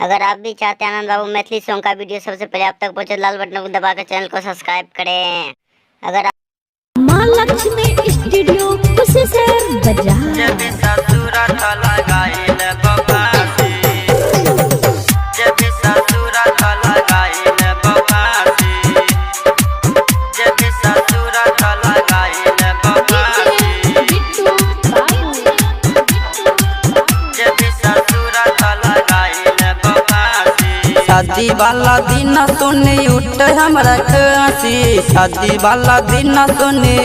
अगर आप भी चाहते हैं आनंद बाबू मैथिली सॉन्ग का वीडियो सबसे पहले आप तक पहुंचे, लाल बटन को दबाकर चैनल को सब्सक्राइब करें। अगर माँ लक्ष्मी स्टूडियो उसी से बजा शादी वाला दिन सुने उठ हमरा हंसी, शादी वाला दिन सुने,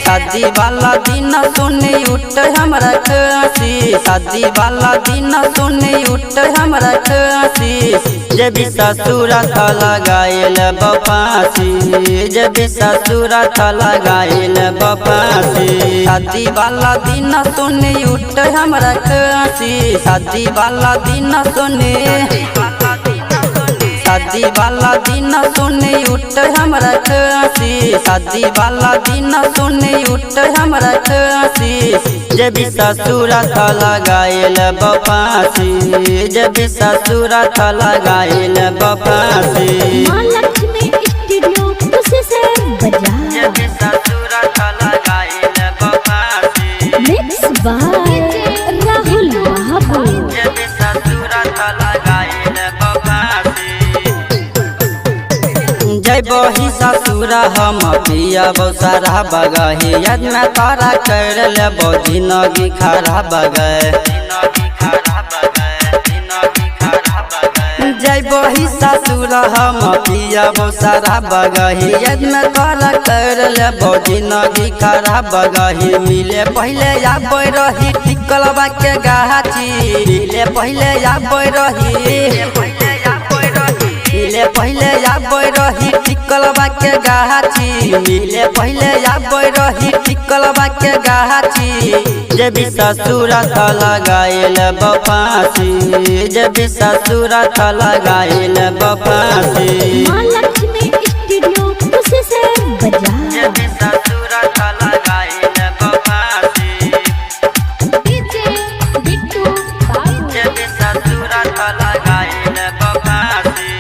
शादी वाला दिन सुने उठ हमरा हंसी, शादी वाला दिन सुने उठ हमरा हंसी। जब ससुर था लगाइल बपासी, जब ससुर था लगाइल बपासी। शादी वाला दिन सुने उठ हमरा हंसी, शादी वाला दिन सुने, शादी वाला दिन सुने उठ हमरा हंसी, शादी वाला दिन सुने उठ हमरा हंसी। जब ससुर था लगाइल बपासी, जब ससुर था लगाइल बपासी। माँ लक्ष्मी स्टूडियो उसी से बजा जब ससुर था लगाइल बपासी, मिक्स बाय राहुल बाबू। जब ससुर था लगाइल बपासी। जय बही ससुर हम पिया बौसारा बगही, यद में तारा कर लेबो जिंदगी खराब गए। जय बही ससुर हम पिया बौसारा बगही, यद में तारा कर लेबो जिंदगी खराब गही। मिले पहले आबे रही टिकलबा के गाछी, मिले पहले आबे रही, मिले पहले आबे रही टिकलबा के गाछी, मिले पहले आबे रही टिकलबा के गाछी। जब ससुर था लगाइल बपासी, जब ससुर था लगाइल बपासी। माँ लक्ष्मी स्टूडियो उसी से बजा जब ससुर था लगाइल बपासी, बिट्टू जब ससुर था लगाइल बपासी।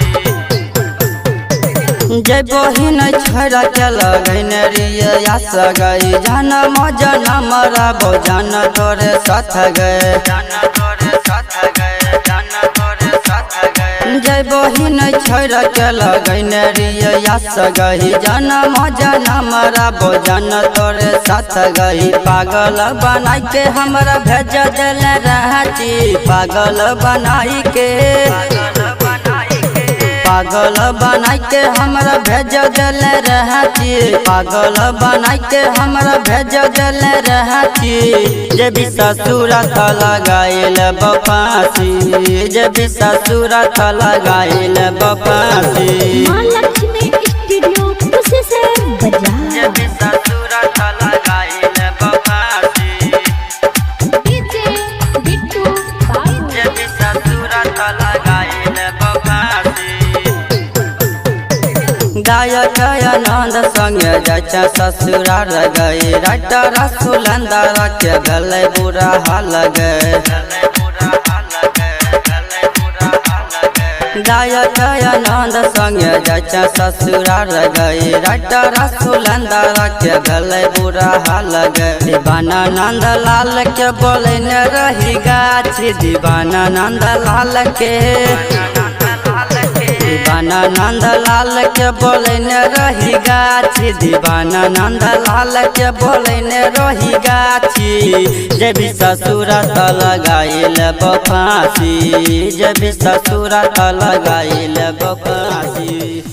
जय बहिन छोरा के लगन रिया सगई, जान मजन मरा बो जान तोरे साथ गए। जय बहिन छोरा के लगन रिया सगई, जान मजन मरा बो जान तोरे साथ गई। पागल बनाई के हमरा भेज दिल रांची, पागल बनाई के, पागल बनाई के हमरा भेज दिल रांची, पागल बनाई के हमरा भेज दिल रांची। जब ससुर था लगाइल बपासी, जब ससुर था लगाइल बपासी। माँ लक्ष्मी स्टूडियो उसी से बजा जब ससुर था लगाइल बपासी, बिट्टू जब ससुर था लगाइल बपासी। गायक आनंद संगे जाचा ससुरार गई, राइटर सुलंदर के गले बुरा हाल गए। गायक आनंद संगे जाचा ससुरार गई, राइटर सुलंदर के गले बुरा हाल गए। दीवाना नंद लाल के बोले न रही गाछी, दीवाना नंद लाल के, दीवाना नंद लाल के बोले न रही गाछी, दीवाना नंद लाल के बोले न रही गाछी। जब ससुर था लगाइल बपासी, जब ससुर था लगाइल बपासी।